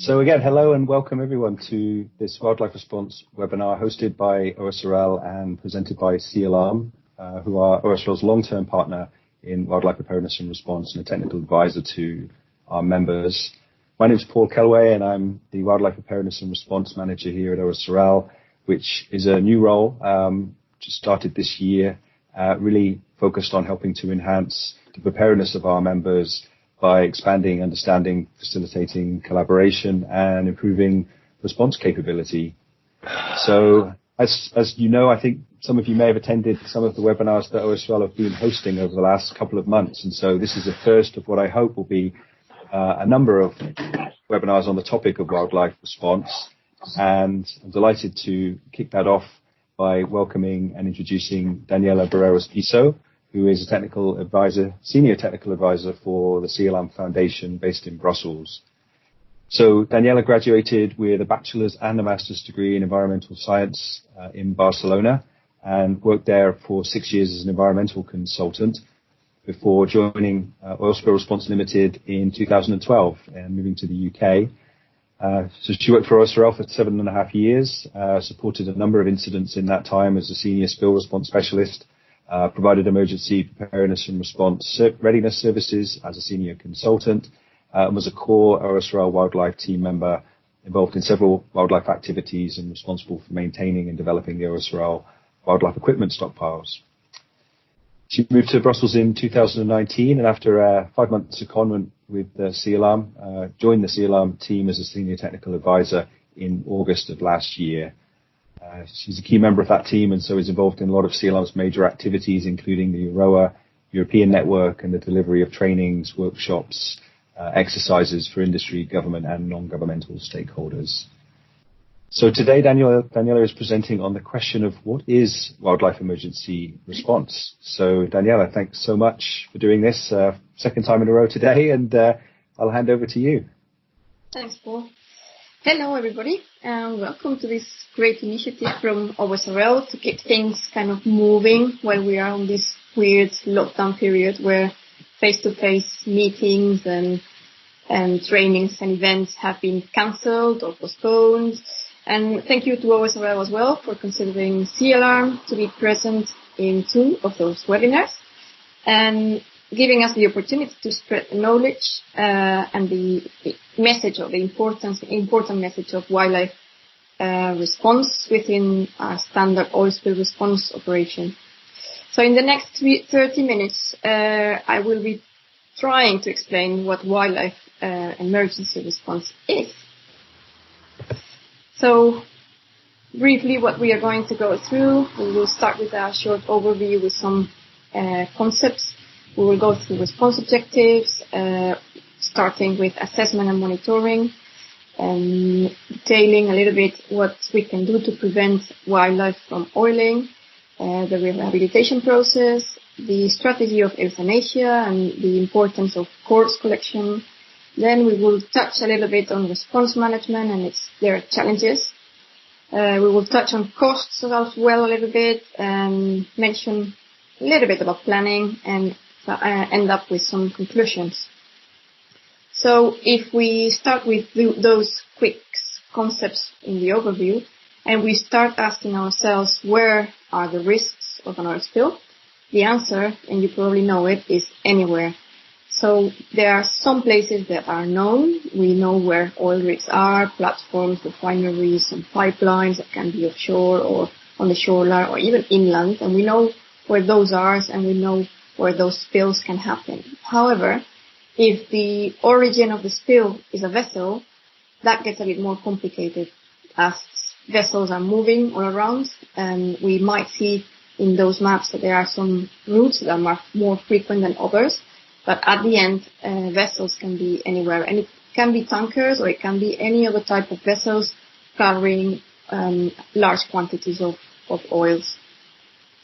So again, hello and welcome everyone to this Wildlife Response webinar hosted by OSRL and presented by CLARM, who are OSRL's long-term partner in wildlife preparedness and response and a technical advisor to our members. My name is Paul Kellway and I'm the Wildlife Preparedness and Response Manager here at OSRL, which is a new role, just started this year, really focused on helping to enhance the preparedness of our members by expanding understanding, facilitating collaboration, and improving response capability. So, as you know, I think some of you may have attended some of the webinars that OSRL have been hosting over the last couple of months, and so this is the first of what I hope will be a number of webinars on the topic of wildlife response, and I'm delighted to kick that off by welcoming and introducing Daniela Barreros-Piso, who is a technical advisor, senior technical advisor for the CLARM Foundation based in Brussels. So Daniela graduated with a bachelor's and a master's degree in environmental science in Barcelona and worked there for 6 years as an environmental consultant before joining Oil Spill Response Limited in 2012 and moving to the UK. So she worked for OSRL for 7.5 years, supported a number of incidents in that time as a senior spill response specialist, provided emergency preparedness and response readiness services as a senior consultant, and was a core OSRL wildlife team member involved in several wildlife activities and responsible for maintaining and developing the OSRL wildlife equipment stockpiles. She moved to Brussels in 2019 and after 5 months secondment with the CLARM, joined the CLARM team as a senior technical advisor in August of last year. She's a key member of that team and so is involved in a lot of CLARM's major activities, including the EUROA European network and the delivery of trainings, workshops, exercises for industry, government and non-governmental stakeholders. So today, Daniela is presenting on the question of what is wildlife emergency response. So Daniela, thanks so much for doing this second time in a row today, and I'll hand over to you. Thanks, Paul. Hello, everybody, and welcome to this great initiative from OSRL to keep things kind of moving while we are on this weird lockdown period where face-to-face meetings and trainings and events have been cancelled or postponed. And thank you to OSRL as well for considering CLARM to be present in 2 of those webinars and giving us the opportunity to spread the knowledge and the message of the important message of wildlife response within our standard oil spill response operation. So in the next 30 minutes, I will be trying to explain what wildlife emergency response is. So briefly, what we are going to go through, we will start with a short overview with some concepts. We will go through response objectives, starting with assessment and monitoring, detailing a little bit what we can do to prevent wildlife from oiling, the rehabilitation process, the strategy of euthanasia and the importance of corpse collection. Then we will touch a little bit on response management and their challenges. We will touch on costs as well a little bit and mention a little bit about planning and end up with some conclusions. So if we start with those quick concepts in the overview and we start asking ourselves where are the risks of an oil spill, the answer, and you probably know it, is anywhere. So there are some places that are known. We know where oil rigs are, platforms, refineries, and pipelines that can be offshore or on the shoreline or even inland, and we know where those are and we know where those spills can happen. However, if the origin of the spill is a vessel, that gets a bit more complicated as vessels are moving all around, and we might see in those maps that there are some routes that are more frequent than others. But at the end, vessels can be anywhere, and it can be tankers or it can be any other type of vessels carrying large quantities of oils.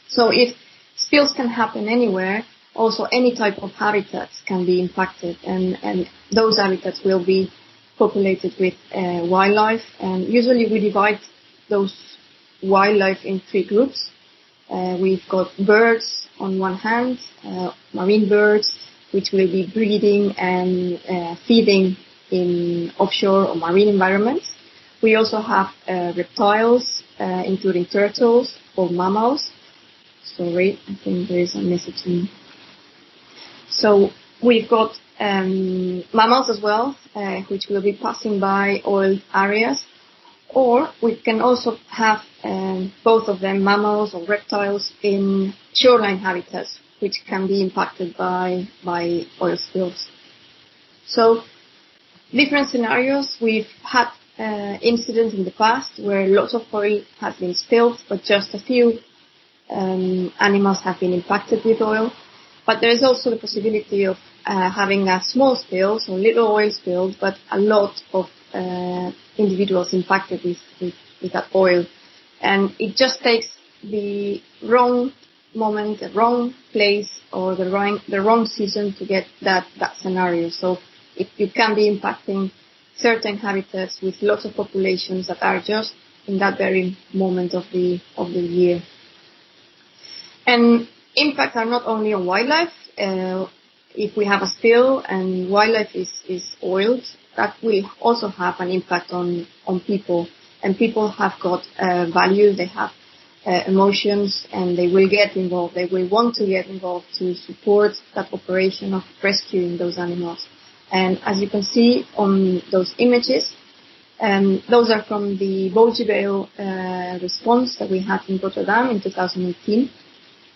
So if spills can happen anywhere, also any type of habitats can be impacted, and those habitats will be populated with wildlife. And usually we divide those wildlife in 3 groups. We've got birds on one hand, marine birds, which will be breeding and feeding in offshore or marine environments. We also have reptiles, including turtles or mammals. Sorry, I think there is a message in. So we've got mammals as well, which will be passing by oil areas. Or we can also have both of them, mammals or reptiles, in shoreline habitats, which can be impacted by oil spills. So different scenarios. We've had incidents in the past where lots of oil has been spilled, but just a few animals have been impacted with oil. But there is also the possibility of having a small spill, so little oil spilled, but a lot of individuals impacted with that oil. And it just takes the wrong moment, the wrong place, or the wrong season to get that scenario. So you can be impacting certain habitats with lots of populations that are just in that very moment of the year. And impacts are not only on wildlife. If we have a spill and wildlife is oiled, that will also have an impact on people. And people have got values, they have emotions, and they will get involved. They will want to get involved to support that operation of rescuing those animals. And as you can see on those images, those are from the Boji Bale response that we had in Rotterdam in 2018,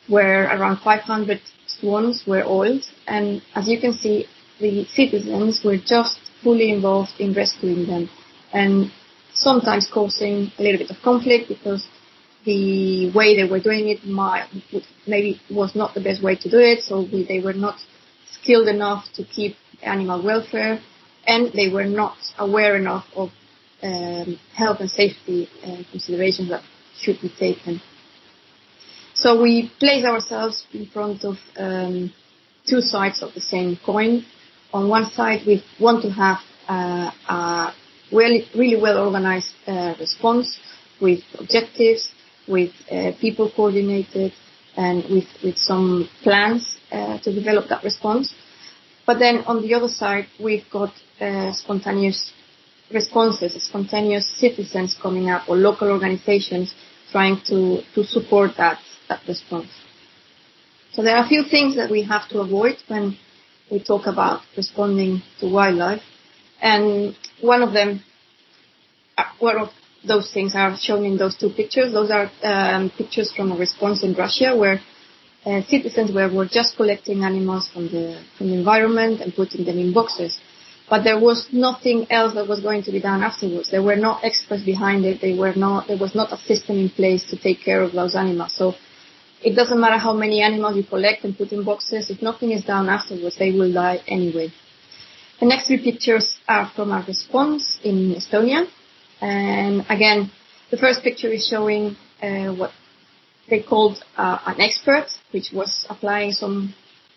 where around 500 swans were oiled. And as you can see, the citizens were just fully involved in rescuing them, and sometimes causing a little bit of conflict because the way they were doing it maybe was not the best way to do it. So they were not skilled enough to keep animal welfare, and they were not aware enough of health and safety considerations that should be taken. So we place ourselves in front of two sides of the same coin. On one side, we want to have a really well-organized response with objectives, with people coordinated, and with some plans to develop that response. But then on the other side, we've got spontaneous responses, spontaneous citizens coming up, or local organizations trying to support that response. So there are a few things that we have to avoid when we talk about responding to wildlife. And one of those things are shown in those two pictures. Those are pictures from a response in Russia where citizens were just collecting animals from the environment and putting them in boxes. But there was nothing else that was going to be done afterwards. There were no experts behind it. There was not a system in place to take care of those animals. So it doesn't matter how many animals you collect and put in boxes. If nothing is done afterwards, they will die anyway. The next three pictures are from our response in Estonia. And again, the first picture is showing what they called an expert, which was applying some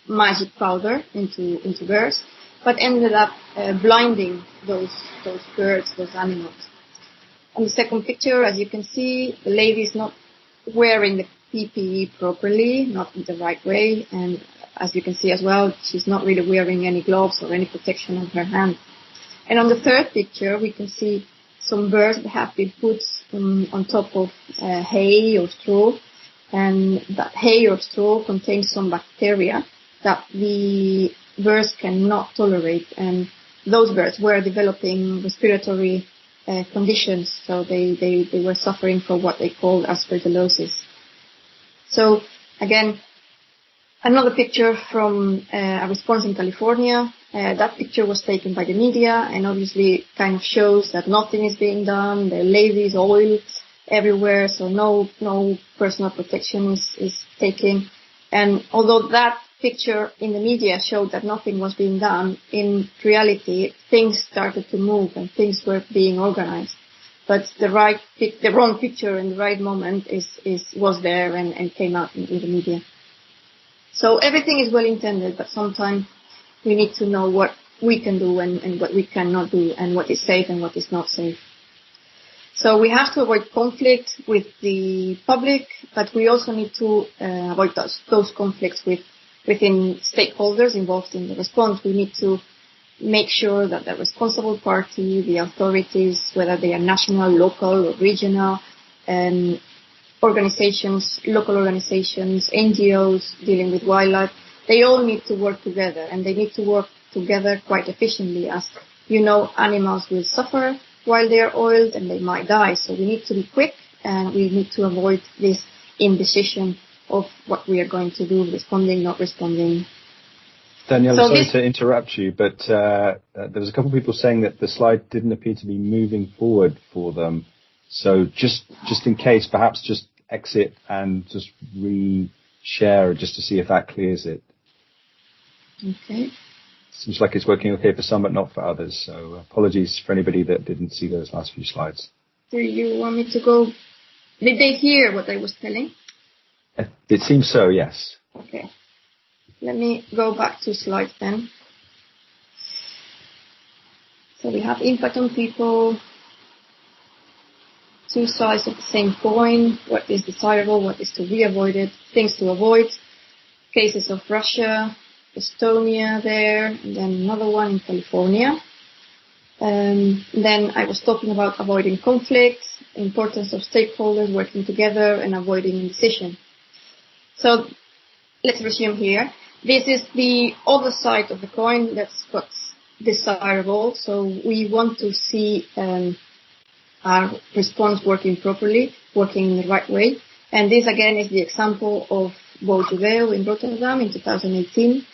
magic powder into birds, but ended up blinding those birds, those animals. On the second picture, as you can see, the lady is not wearing the PPE properly, not in the right way, and as you can see as well, she's not really wearing any gloves or any protection on her hand. And on the third picture, we can see some birds that have been put on top of hay or straw, and that hay or straw contains some bacteria that the birds cannot tolerate, and those birds were developing respiratory conditions, so they were suffering from what they called aspergillosis. So again, another picture from a response in California. That picture was taken by the media and obviously kind of shows that nothing is being done. The lady's oil everywhere, so no personal protection is taken. And although that picture in the media showed that nothing was being done, in reality things started to move and things were being organized. But the wrong picture in the right moment was there and came out in the media. So everything is well intended, but sometimes we need to know what we can do and what we cannot do, and what is safe and what is not safe. So we have to avoid conflict with the public, but we also need to avoid those conflicts within stakeholders involved in the response. We need to make sure that the responsible party, the authorities, whether they are national, local, or regional, organizations, local organizations, NGOs dealing with wildlife, they all need to work together, and they need to work together quite efficiently, as you know, animals will suffer while they are oiled and they might die. So we need to be quick, and we need to avoid this indecision of what we are going to do, responding, not responding. Daniela, sorry to interrupt you, but there was a couple of people saying that the slide didn't appear to be moving forward for them. So just in case, perhaps just exit and just re-share just to see if that clears it. Okay. Seems like it's working okay for some, but not for others. So apologies for anybody that didn't see those last few slides. Do you want me to go? Did they hear what I was telling? It seems so, yes. Okay. Let me go back to slides then. So we have impact on people, two sides of the same coin, what is desirable, what is to be avoided, things to avoid, cases of Russia, Estonia there, and then another one in California. Then I was talking about avoiding conflict, importance of stakeholders working together, and avoiding indecision. So let's resume here. This is the other side of the coin. That's what's desirable. So we want to see our response working properly, working in the right way. And this again is the example of Boudjewel in Rotterdam in 2018.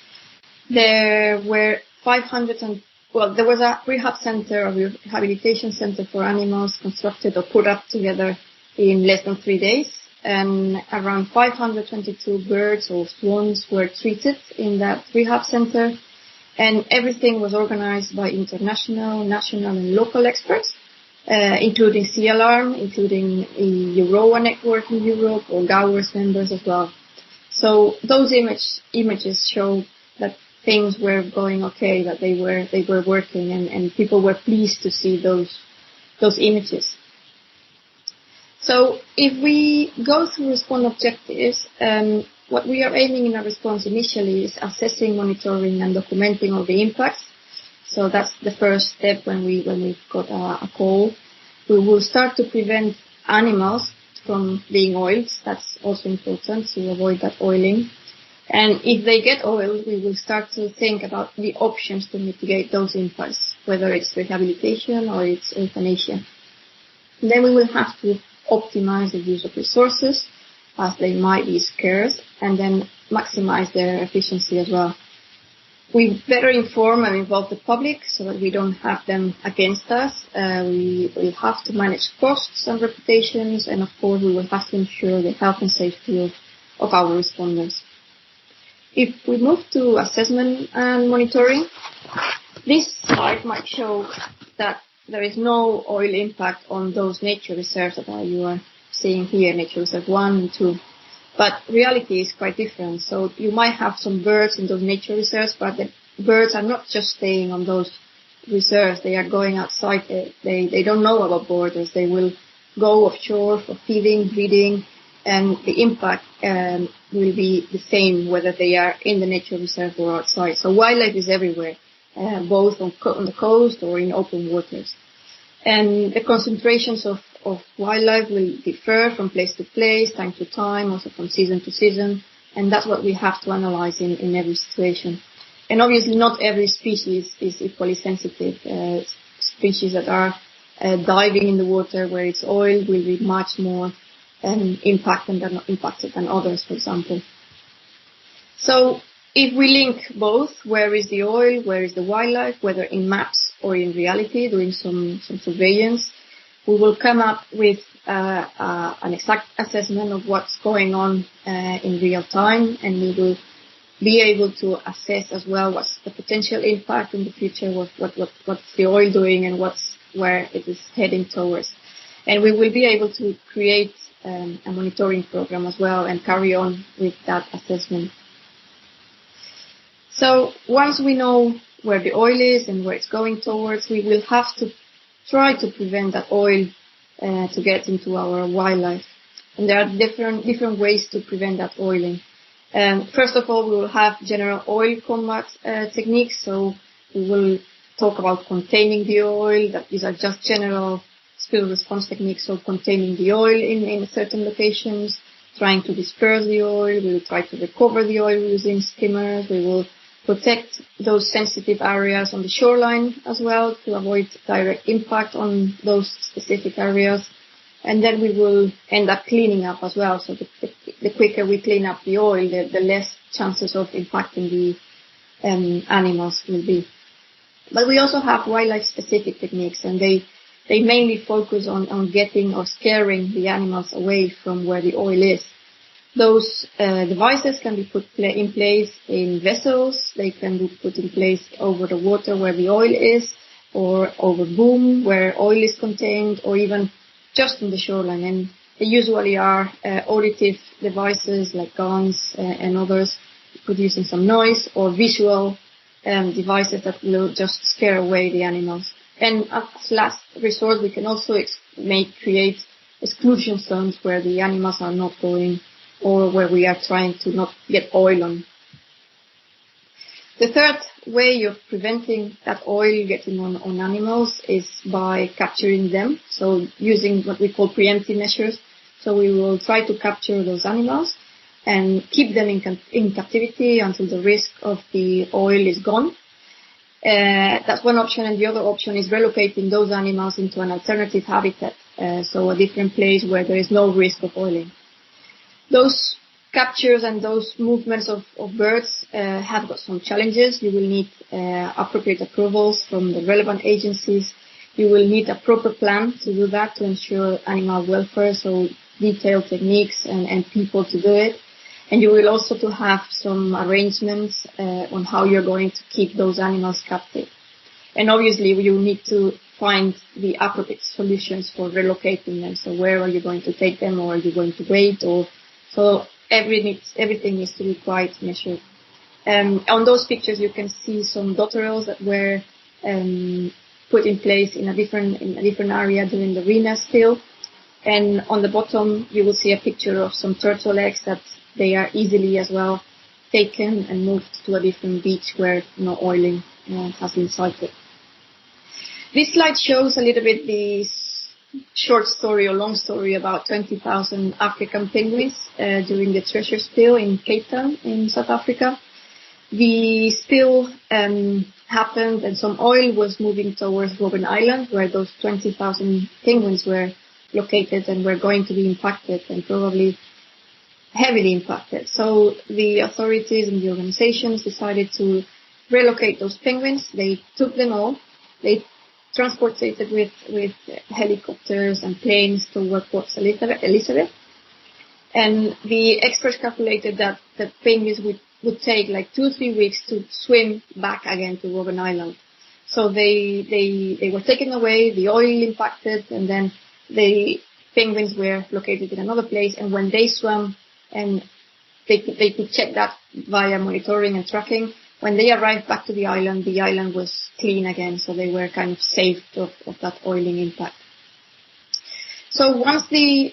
There were 500 there was a rehab center, a rehabilitation center for animals constructed or put up together in less than 3 days. And around 522 birds or swans were treated in that rehab center. And everything was organized by international, national, and local experts, including Sea Alarm, including the Euroa network in Europe, or OSRL members as well. So those images show that things were going okay, that they were working, and people were pleased to see those images. So if we go through response objectives, what we are aiming in our response initially is assessing, monitoring, and documenting all the impacts. So that's the first step when we've got a call. We will start to prevent animals from being oiled. That's also important to avoid that oiling. And if they get oiled, we will start to think about the options to mitigate those impacts, whether it's rehabilitation or it's euthanasia. Then we will have to optimize the use of resources, as they might be scarce, and then maximize their efficiency as well. We better inform and involve the public so that we don't have them against us. We will have to manage costs and reputations, and of course we will have to ensure the health and safety of our respondents. If we move to assessment and monitoring, this slide might show that there is no oil impact on those nature reserves that you are seeing here, Nature Reserve 1 and 2. But reality is quite different. So you might have some birds in those nature reserves, but the birds are not just staying on those reserves. They are going outside. They don't know about borders. They will go offshore for feeding, breeding, and the impact will be the same whether they are in the nature reserve or outside. So wildlife is everywhere, both on the coast or in open waters. And the concentrations of wildlife will differ from place to place, time to time, also from season to season, and that's what we have to analyze in every situation. And obviously not every species is equally sensitive. Species that are diving in the water where it's oil will be much more impacted than others, for example. So if we link both, where is the oil, where is the wildlife, whether in maps or in reality, doing some surveillance, we will come up with an exact assessment of what's going on in real time, and we will be able to assess as well what's the potential impact in the future, what's the oil doing, and where it is heading towards. And we will be able to create a monitoring program as well and carry on with that assessment. So once we know where the oil is and where it's going towards, we will have to try to prevent that oil to get into our wildlife. And there are different ways to prevent that oiling. First of all, we will have general oil combat techniques. So we will talk about containing the oil, that these are just general spill response techniques, so containing the oil in certain locations, trying to disperse the oil. We will try to recover the oil using skimmers. We will protect those sensitive areas on the shoreline as well to avoid direct impact on those specific areas. And then we will end up cleaning up as well. So the quicker we clean up the oil, the less chances of impacting the animals will be. But we also have wildlife-specific techniques, and they mainly focus on getting or scaring the animals away from where the oil is. Those devices can be put in place in vessels. They can be put in place over the water where the oil is, or over boom where oil is contained, or even just on the shoreline. And they usually are auditive devices like guns and others producing some noise, or visual devices that will just scare away the animals. And as last resort, we can also create exclusion zones where the animals are not going, or where we are trying to not get oil on. The third way of preventing that oil getting on animals is by capturing them, so using what we call preemptive measures. So we will try to capture those animals and keep them in captivity until the risk of the oil is gone. That's one option, and the other option is relocating those animals into an alternative habitat, so a different place where there is no risk of oiling. Those captures and those movements of birds have got some challenges. You will need appropriate approvals from the relevant agencies. You will need a proper plan to do that, to ensure animal welfare, so detailed techniques and people to do it. And you will also to have some arrangements on how you're going to keep those animals captive. And obviously you need to find the appropriate solutions for relocating them. So where are you going to take them, or are you going to wait? So everything needs to be quite measured. On those pictures you can see some dotterels that were put in place in a different area during the RENA spill. And on the bottom you will see a picture of some turtle eggs that they are easily as well taken and moved to a different beach where no oiling has been sighted. This slide shows a little bit the short story or long story about 20,000 African penguins during the treasure spill in Cape Town in South Africa. The spill happened and some oil was moving towards Robben Island, where those 20,000 penguins were located and were going to be impacted, and probably heavily impacted. So the authorities and the organizations decided to relocate those penguins. They took them all. They transported with helicopters and planes toward Port Elizabeth. And the experts calculated that the penguins would take like 2-3 weeks to swim back again to Robben Island. So they were taken away, the oil impacted, and then the penguins were located in another place. And when they swam, and they could check that via monitoring and tracking, when they arrived back to the island was clean again, so they were kind of saved of that oiling impact. So once the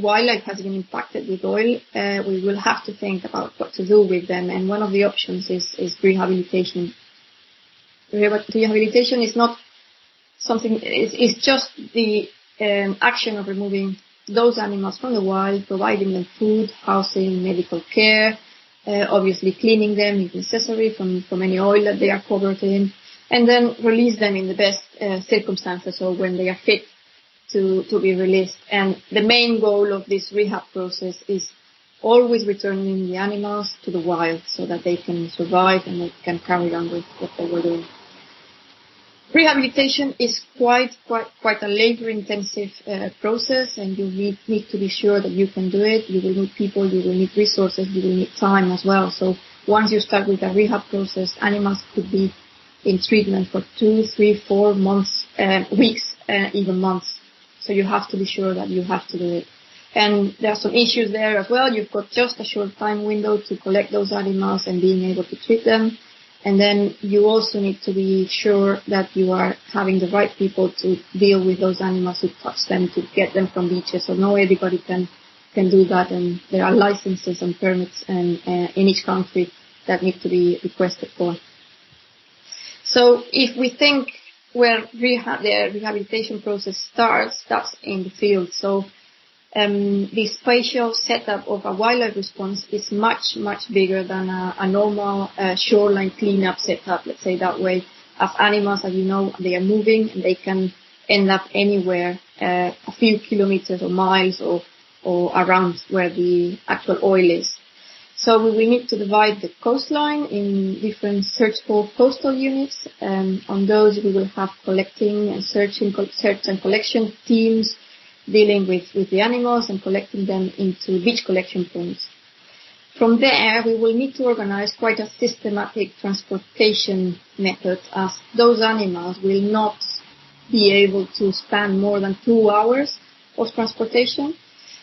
wildlife has been impacted with oil, we will have to think about what to do with them, and one of the options is rehabilitation. Rehabilitation is not something, it's just the action of removing those animals from the wild, providing them food, housing, medical care, obviously cleaning them if necessary from any oil that they are covered in, and then release them in the best circumstances, so when they are fit to be released. And the main goal of this rehab process is always returning the animals to the wild so that they can survive and they can carry on with what they were doing. Rehabilitation is quite a labor-intensive process, and you need to be sure that you can do it. You will need people, you will need resources, you will need time as well. So once you start with a rehab process, animals could be in treatment for 2, 3, 4 months, weeks, even months. So you have to be sure that you have to do it. And there are some issues there as well. You've got just a short time window to collect those animals and being able to treat them. And then you also need to be sure that you are having the right people to deal with those animals, to touch them, to get them from beaches. So not everybody can do that, and there are licenses and permits in each country that need to be requested for. So if we think where the rehabilitation process starts, that's in the field. So the spatial setup of a wildlife response is much, much bigger than a normal shoreline cleanup setup, let's say that way. As animals, as you know, they are moving and they can end up anywhere, a few kilometers or miles or around where the actual oil is. So we will need to divide the coastline in different searchable coastal units. On those, we will have collecting and search and collection teams dealing with the animals and collecting them into beach collection points. From there, we will need to organize quite a systematic transportation method, as those animals will not be able to span more than 2 hours of transportation.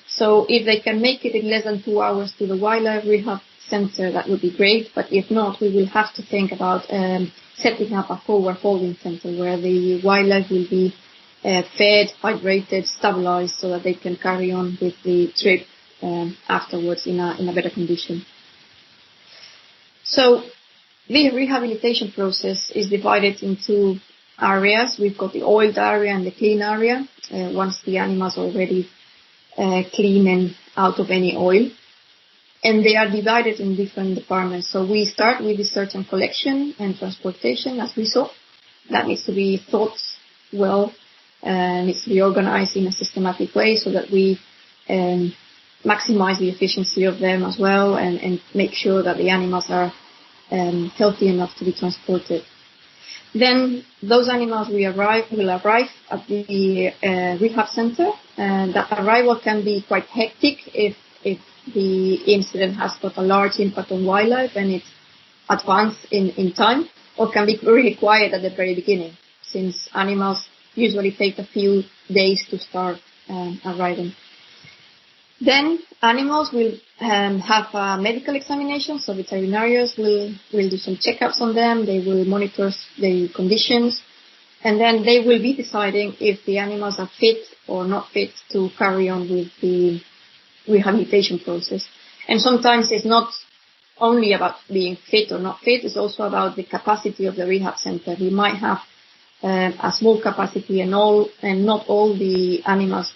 So if they can make it in less than 2 hours to the wildlife rehab center, that would be great. But if not, we will have to think about setting up a forward holding center where the wildlife will be fed, hydrated, stabilized, so that they can carry on with the trip afterwards in a better condition. So the rehabilitation process is divided into areas. We've got the oiled area and the clean area. Once the animals are already clean and out of any oil, and they are divided in different departments. So we start with the search and collection and transportation, as we saw. That needs to be thought well, needs to be organized in a systematic way so that we maximize the efficiency of them as well, and make sure that the animals are healthy enough to be transported. Then those animals will arrive at the rehab center, and that arrival can be quite hectic if the incident has got a large impact on wildlife and it's advanced in time, or can be really quiet at the very beginning, since animals usually take a few days to start arriving. Then animals will have a medical examination, so veterinarians will do some checkups on them, they will monitor their conditions, and then they will be deciding if the animals are fit or not fit to carry on with the rehabilitation process. And sometimes it's not only about being fit or not fit, it's also about the capacity of the rehab center. We might have a small capacity and not all the animals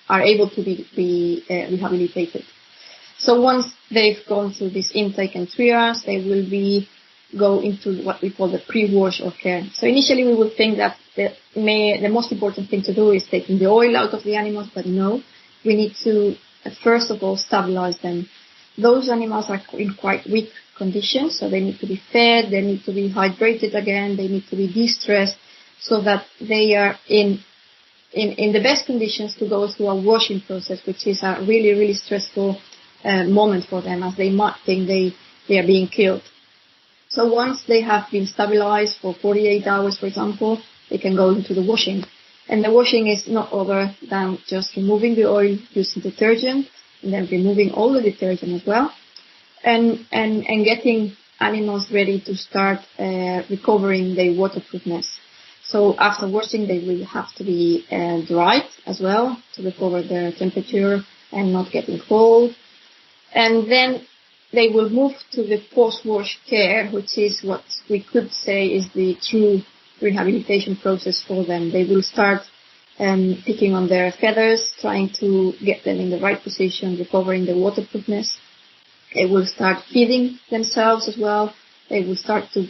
are able to be rehabilitated. So once they've gone through this intake and triage, they will go into what we call the pre-wash or care. So initially we would think that the most important thing to do is taking the oil out of the animals, but no, we need to first of all stabilize them. Those animals are in quite weak conditions, so they need to be fed, they need to be hydrated again, they need to be de-stressed, so that they are in the best conditions to go through a washing process, which is a really, really stressful moment for them, as they might think they are being killed. So once they have been stabilized for 48 hours, for example, they can go into the washing. And the washing is not other than just removing the oil using detergent, and then removing all the detergent as well, and getting animals ready to start recovering their waterproofness. So after washing, they will have to be dried as well to recover their temperature and not getting cold. And then they will move to the post-wash care, which is what we could say is the true rehabilitation process for them. They will start picking on their feathers, trying to get them in the right position, recovering their waterproofness. They will start feeding themselves as well. They will start to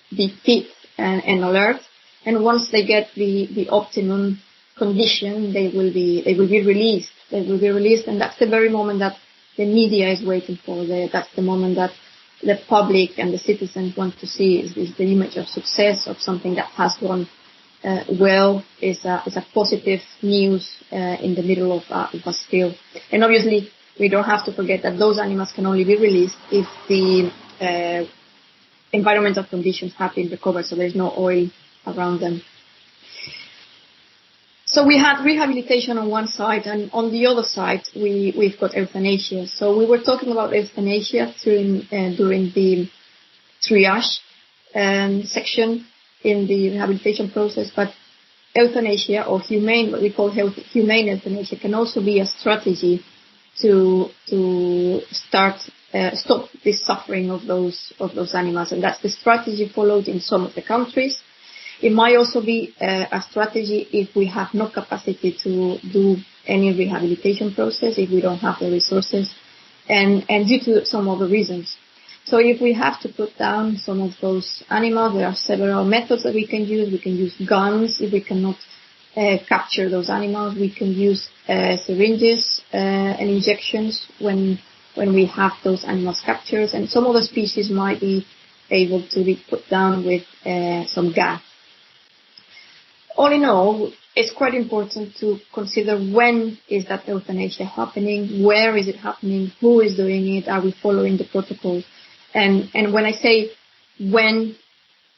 be fit and alert. And once they get the optimum condition, they will be released. They will be released, and that's the very moment that the media is waiting for. That's the moment that the public and the citizens want to see, is the image of success, of something that has gone well, is a positive news in the middle of a spill. And obviously, we don't have to forget that those animals can only be released if the environmental conditions have been recovered, so there's no oil around them. So we had rehabilitation on one side, and on the other side, we've got euthanasia. So we were talking about euthanasia during the triage section in the rehabilitation process, but euthanasia, or what we call humane euthanasia, can also be a strategy to start stop the suffering of those animals, and that's the strategy followed in some of the countries. It might also be a strategy if we have no capacity to do any rehabilitation process, if we don't have the resources, and due to some other reasons. So if we have to put down some of those animals, there are several methods that we can use. We can use guns if we cannot capture those animals. We can use syringes and injections when we have those animals captured. And some other species might be able to be put down with some gas. All in all, it's quite important to consider when is that euthanasia happening, where is it happening, who is doing it, are we following the protocol. And when I say when,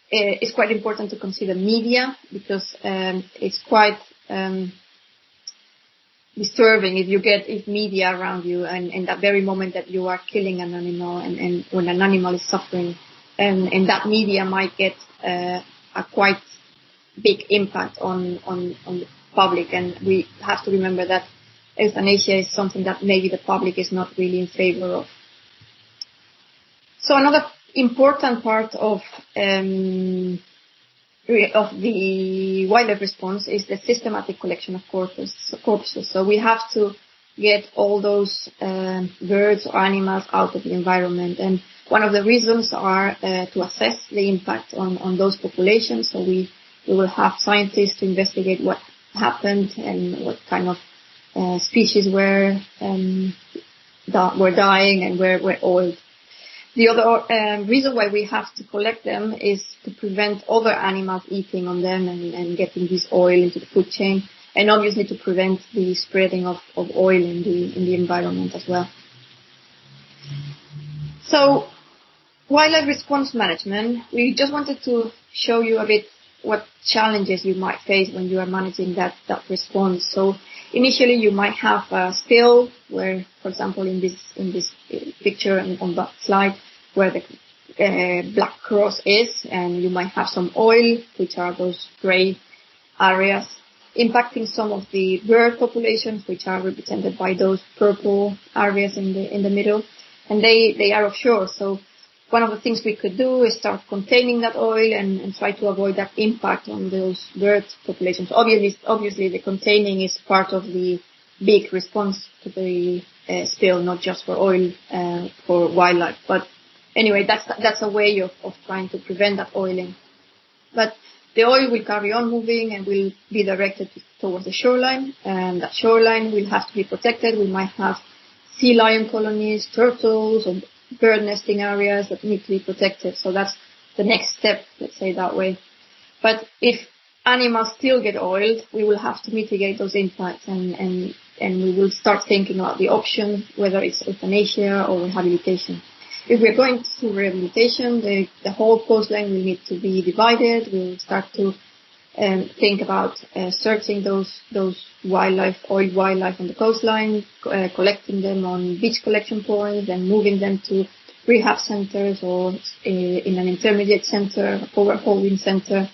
it's quite important to consider media, because it's quite disturbing if media around you and in that very moment that you are killing an animal and when an animal is suffering, and that media might get a quite big impact on the public. And we have to remember that euthanasia is something that maybe the public is not really in favor of. So another important part of the wildlife response is the systematic collection of corpses. So we have to get all those birds or animals out of the environment. And one of the reasons are to assess the impact on those populations. So we will have scientists to investigate what happened and what kind of species were dying and were oiled. The other reason why we have to collect them is to prevent other animals eating on them and getting this oil into the food chain, and obviously to prevent the spreading of oil in the environment as well. So, wildlife response management, we just wanted to show you a bit what challenges you might face when you are managing that response. So initially you might have a spill where, for example, in this picture on that slide, where the black cross is, and you might have some oil, which are those gray areas, impacting some of the bird populations, which are represented by those purple areas in the middle, and they are offshore. So one of the things we could do is start containing that oil and try to avoid that impact on those bird populations. Obviously, the containing is part of the big response to the spill, not just for oil, for wildlife. But anyway, that's a way of trying to prevent that oiling. But the oil will carry on moving and will be directed towards the shoreline, and that shoreline will have to be protected. We might have sea lion colonies, turtles, or bird nesting areas that need to be protected. So that's the next step, let's say that way. But if animals still get oiled, we will have to mitigate those impacts and we will start thinking about the options, whether it's euthanasia or rehabilitation. If we're going to rehabilitation, the whole coastline will need to be divided. We'll start to think about searching those oiled wildlife on the coastline, collecting them on beach collection points, and moving them to rehab centers or in an intermediate center, a power holding center.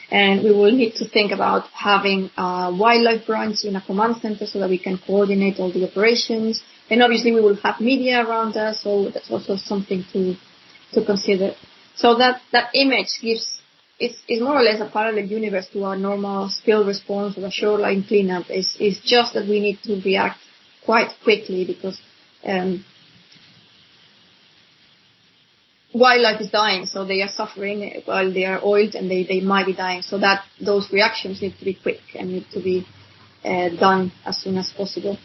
And we will need to think about having a wildlife branch in a command center so that we can coordinate all the operations. And obviously we will have media around us, so that's also something to consider. So that image is more or less a parallel universe to our normal spill response or a shoreline cleanup. It's just that we need to react quite quickly because wildlife is dying, so they are suffering while they are oiled and they might be dying. So that those reactions need to be quick and need to be done as soon as possible.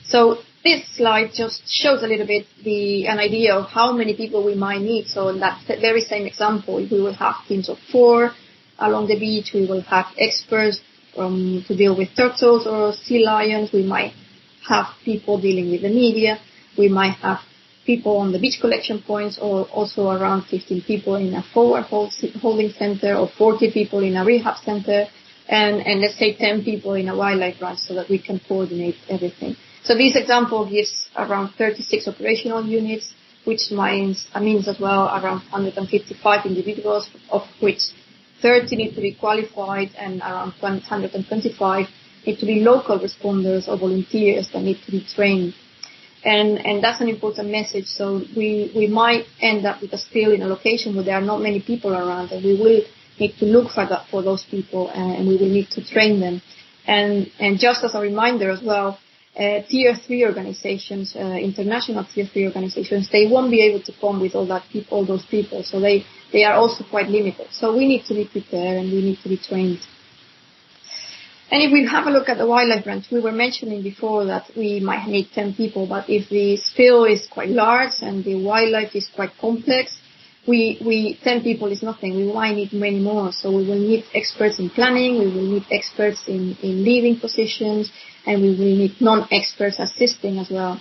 So this slide just shows a little bit an idea of how many people we might need. So in that very same example, we will have teams of 4 along the beach. We will have experts to deal with turtles or sea lions. We might have people dealing with the media. We might have people on the beach collection points, or also around 15 people in a forward holding center, or 40 people in a rehab center, and let's say 10 people in a wildlife branch, so that we can coordinate everything. So this example gives around 36 operational units, which means as well around 155 individuals, of which 30 need to be qualified and around 125 need to be local responders or volunteers that need to be trained. And that's an important message. So we might end up with a spill in a location where there are not many people around, and we will need to look for those people, and we will need to train them. And just as a reminder as well, tier 3 organizations, international tier 3 organizations, they won't be able to come with all those people. So they are also quite limited. So we need to be prepared and we need to be trained. And if we have a look at the wildlife branch, we were mentioning before that we might need 10 people, but if the spill is quite large and the wildlife is quite complex, 10 people is nothing. We might need many more. So we will need experts in planning, we will need experts in leading positions, and we will need non-experts assisting as well.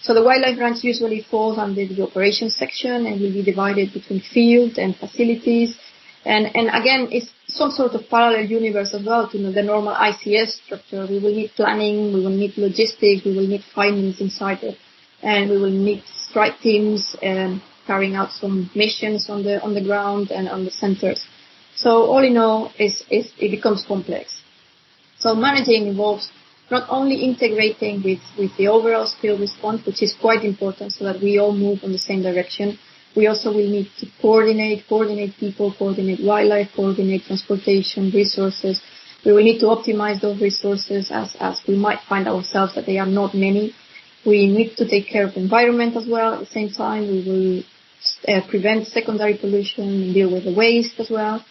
So the wildlife branch usually falls under the operations section and will be divided between field and facilities. And again, it's some sort of parallel universe as well to the normal ICS structure. We will need planning, we will need logistics, we will need finance inside it, and we will need strike teams carrying out some missions on the ground and on the centers. So all in all, it becomes complex. So managing involves not only integrating with the overall spill response, which is quite important so that we all move in the same direction. We also will need to coordinate people, coordinate wildlife, coordinate transportation, resources. We will need to optimize those resources as we might find ourselves that they are not many. We need to take care of the environment as well. At the same time, we will prevent secondary pollution and deal with the waste as well.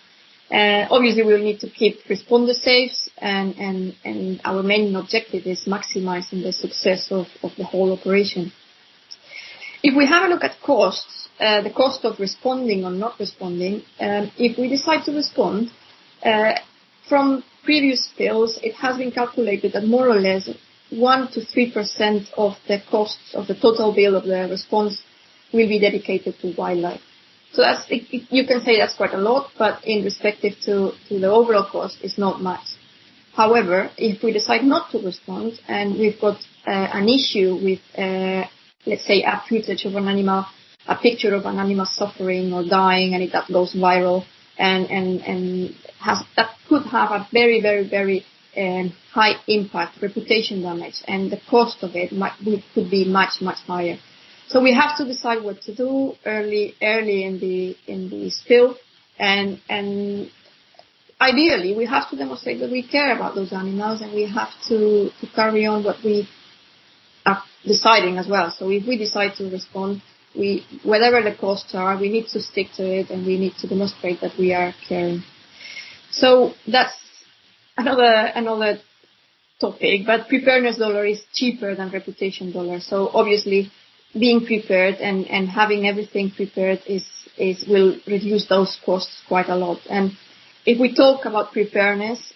Obviously, we will need to keep responders safe, and our main objective is maximizing the success of the whole operation. If we have a look at costs, the cost of responding or not responding, if we decide to respond, from previous spills, it has been calculated that more or less 1 to 3% of the costs of the total bill of the response will be dedicated to wildlife. So you can say that's quite a lot, but in respective to the overall cost, it's not much. However, if we decide not to respond and we've got an issue with, let's say, a footage of an animal, a picture of an animal suffering or dying, and that goes viral, and that could have a very, very, very high impact, reputation damage, and the cost of it could be much, much higher. So we have to decide what to do early in the spill, and ideally we have to demonstrate that we care about those animals, and we have to carry on what we are deciding as well. So if we decide to respond, whatever the costs are, we need to stick to it, and we need to demonstrate that we are caring. So that's another topic, but preparedness dollar is cheaper than reputation dollar. So obviously, being prepared and having everything prepared will reduce those costs quite a lot. And if we talk about preparedness,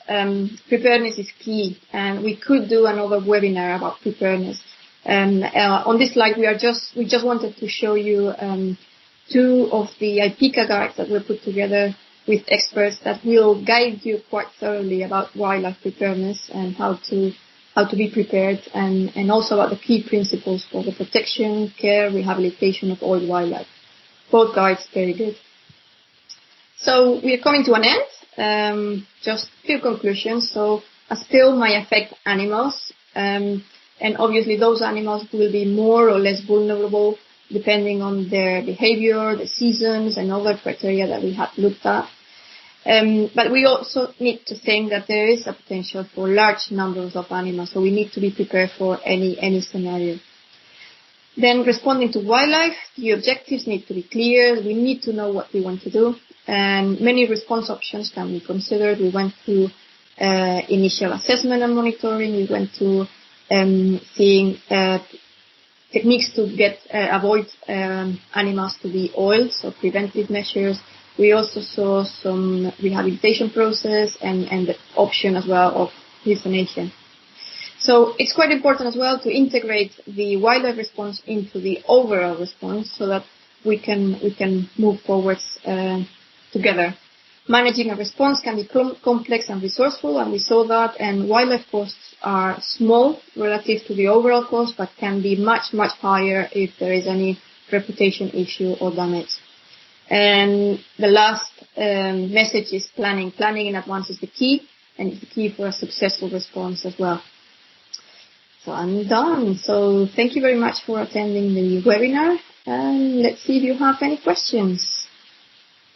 preparedness is key, and we could do another webinar about preparedness. On this slide, we just wanted to show you 2 of the IPCA guides that were put together with experts that will guide you quite thoroughly about wildlife preparedness and how to be prepared, and also about the key principles for the protection, care, rehabilitation of all wildlife. Both guides very good. So we are coming to an end. Just a few conclusions. So a spill might affect animals, and obviously those animals will be more or less vulnerable depending on their behavior, the seasons, and other criteria that we have looked at. But we also need to think that there is a potential for large numbers of animals, so we need to be prepared for any scenario. Then responding to wildlife, the objectives need to be clear. We need to know what we want to do, and many response options can be considered. We went through initial assessment and monitoring. We went through seeing techniques to avoid animals to be oiled, so preventive measures. We also saw some rehabilitation process and the option as well of euthanasia. So it's quite important as well to integrate the wildlife response into the overall response so that we can move forwards together. Managing a response can be complex and resourceful, and we saw that, and wildlife costs are small relative to the overall cost, but can be much, much higher if there is any reputation issue or damage. And the last message is planning. Planning in advance is the key, and it's the key for a successful response as well. So I'm done. So thank you very much for attending the webinar. And let's see if you have any questions.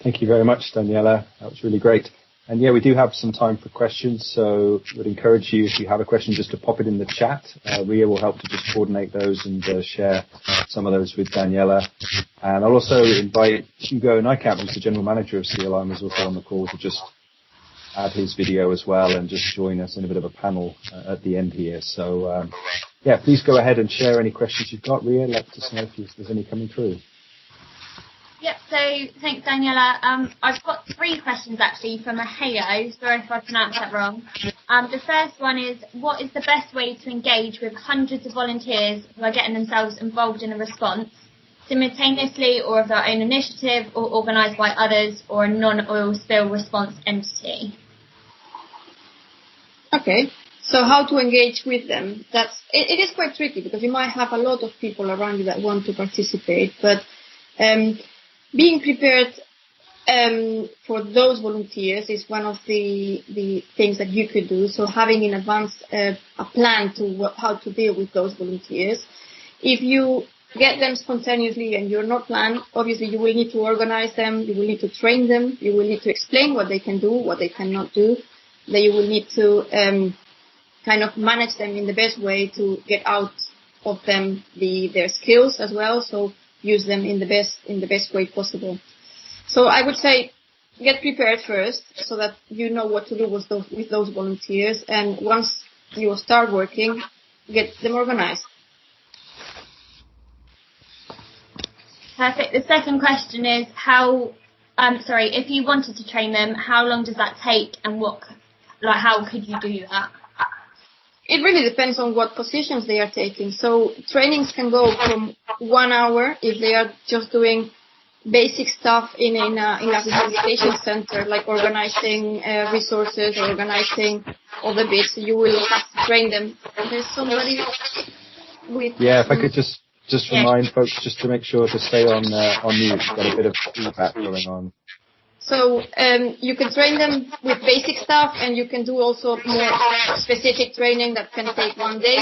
Thank you very much, Daniela. That was really great. And yeah, we do have some time for questions, so would encourage you, if you have a question, just to pop it in the chat. Ria will help to just coordinate those and share some of those with Daniela. And I'll also invite Hugo Nijkamp, who's the General Manager of CLM, who's also on the call, to just add his video as well and just join us in a bit of a panel at the end here. So yeah, please go ahead and share any questions you've got. Ria, let us know if there's any coming through. Yep, so thanks, Daniela. I've got 3 questions actually from Aheo. Sorry if I pronounced that wrong. The first one is, what is the best way to engage with hundreds of volunteers who are getting themselves involved in a response, simultaneously or of their own initiative, or organised by others or a non-oil spill response entity? Okay, so how to engage with them? It is quite tricky because you might have a lot of people around you that want to participate, but being prepared for those volunteers is one of the things that you could do. So having in advance a plan to how to deal with those volunteers. If you get them spontaneously and you're not planned, obviously you will need to organize them, you will need to train them, you will need to explain what they can do, what they cannot do. Then you will need to kind of manage them in the best way to get out of them their skills as well. So use them in the best way possible. So I would say get prepared first so that you know what to do with those volunteers, and once you start working, get them organized. Perfect. The second question is if you wanted to train them, how long does that take, and how could you do that? It really depends on what positions they are taking. So trainings can go from 1 hour if they are just doing basic stuff in a rehabilitation center, like organizing resources or organizing other bits. You will have to train them. And there's somebody with... Yeah, if I could just remind folks just to make sure to stay on mute. We've got a bit of feedback going on. So you can train them with basic stuff, and you can do also more specific training that can take 1 day.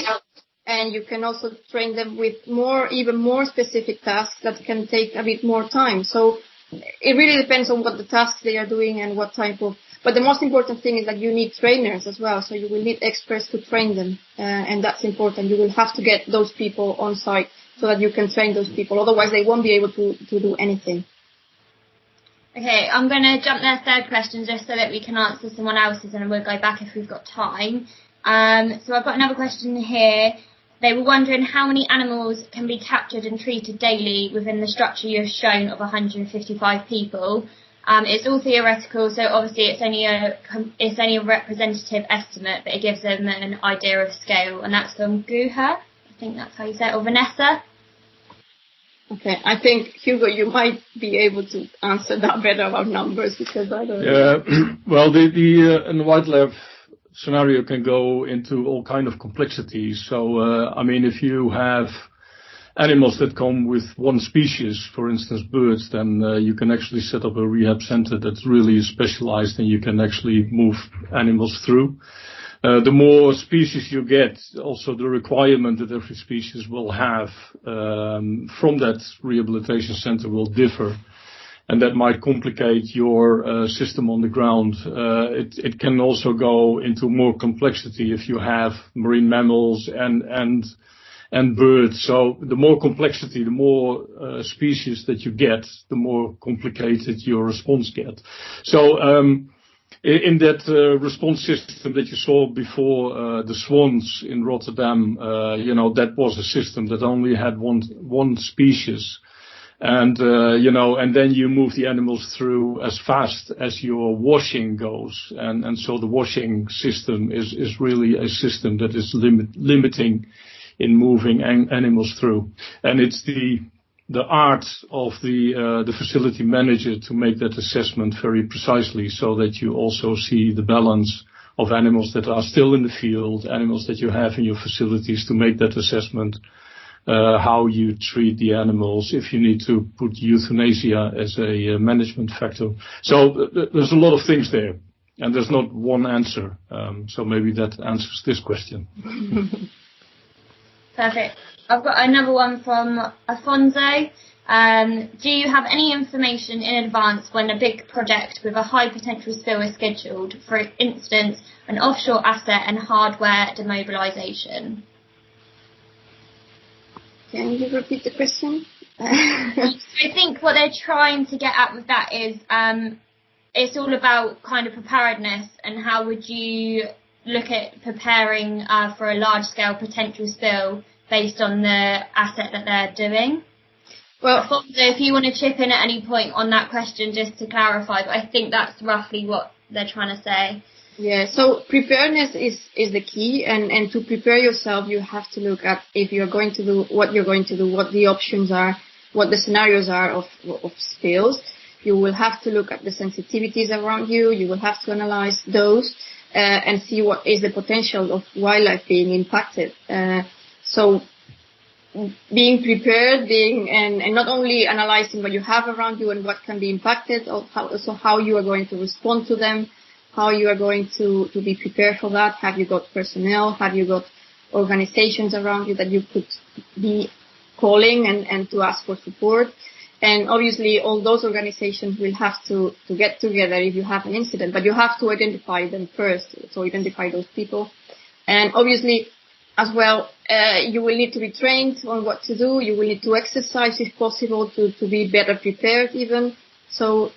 And you can also train them with even more specific tasks that can take a bit more time. So it really depends on what the tasks they are doing and what type of... But the most important thing is that you need trainers as well. So you will need experts to train them. And that's important. You will have to get those people on site so that you can train those people. Otherwise, they won't be able to do anything. Okay, I'm going to jump their third question just so that we can answer someone else's, and we'll go back if we've got time. So I've got another question here. They were wondering how many animals can be captured and treated daily within the structure you've shown of 155 people. It's all theoretical, so obviously it's only a representative estimate, but it gives them an idea of scale, and that's from Guha. I think that's how you say it, or Vanessa. Okay, I think, Hugo, you might be able to answer that better about numbers, because I don't know. Yeah, well, in the wildlife scenario can go into all kind of complexities. So, if you have animals that come with one species, for instance, birds, then you can actually set up a rehab center that's really specialized, and you can actually move animals through. The more species you get, also the requirement that every species will have from that rehabilitation center will differ, and that might complicate your system on the ground. It can also go into more complexity if you have marine mammals and birds. So the more complexity, the more species that you get, the more complicated your response get. So in that response system that you saw before, the swans in Rotterdam, that was a system that only had one species. And then you move the animals through as fast as your washing goes. And so the washing system is really a system that is limiting in moving animals through. And it's the art of the facility manager to make that assessment very precisely, so that you also see the balance of animals that are still in the field, animals that you have in your facilities, to make that assessment, how you treat the animals, if you need to put euthanasia as a management factor. So there's a lot of things there, and there's not one answer. So maybe that answers this question. Perfect. I've got another one from Afonso. Do you have any information in advance when a big project with a high potential spill is scheduled, for instance, an offshore asset and hardware demobilisation? Can you repeat the question? I think what they're trying to get at with that is it's all about kind of preparedness, and how would you look at preparing for a large-scale potential spill based on the asset that they're doing. Well, Afonso, if you want to chip in at any point on that question just to clarify, but I think that's roughly what they're trying to say. Yeah, so preparedness is the key, and to prepare yourself, you have to look at if you're going to do, what you're going to do, what the options are, what the scenarios are of spills. You will have to look at the sensitivities around you. You will have to analyze those and see what is the potential of wildlife being impacted. So being prepared, and not only analyzing what you have around you and what can be impacted, also how you are going to respond to them, how you are going to be prepared for that. Have you got personnel? Have you got organizations around you that you could be calling and to ask for support? And obviously all those organizations will have to get together if you have an incident, but you have to identify them first, so identify those people. And obviously as well, you will need to be trained on what to do. You will need to exercise if possible to be better prepared even. So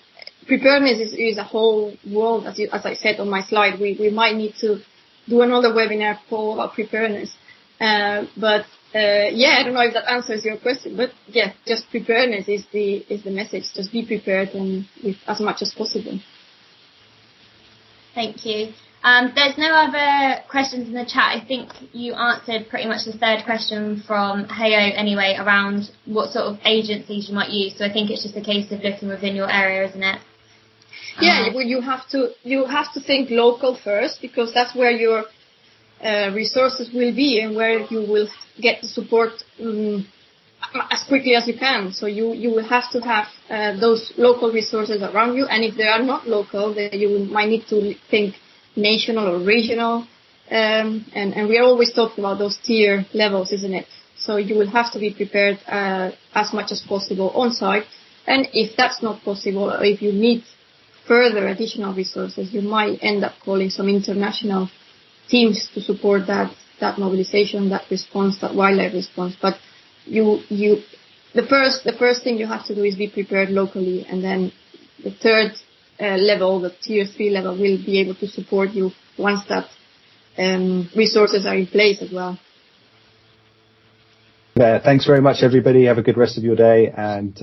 preparedness is a whole world, as I said on my slide. We might need to do another webinar call about preparedness. But I don't know if that answers your question, but yeah, just preparedness is the message. Just be prepared and with as much as possible. Thank you. There's no other questions in the chat. I think you answered pretty much the third question from Heyo anyway, around what sort of agencies you might use. So I think it's just a case of looking within your area, isn't it? Yeah, well, you have to think local first, because that's where your resources will be and where you will get the support as quickly as you can. So you will have to have those local resources around you, and if they are not local, then you might need to think national or regional, and we are always talking about those tier levels, isn't it? So you will have to be prepared as much as possible on site, and if that's not possible, or if you need further additional resources, you might end up calling some international teams to support that mobilization, that response, that wildlife response. But the first thing you have to do is be prepared locally, and then the third level, the tier 3 level, will be able to support you once that resources are in place as well. Thanks very much, everybody. Have a good rest of your day, and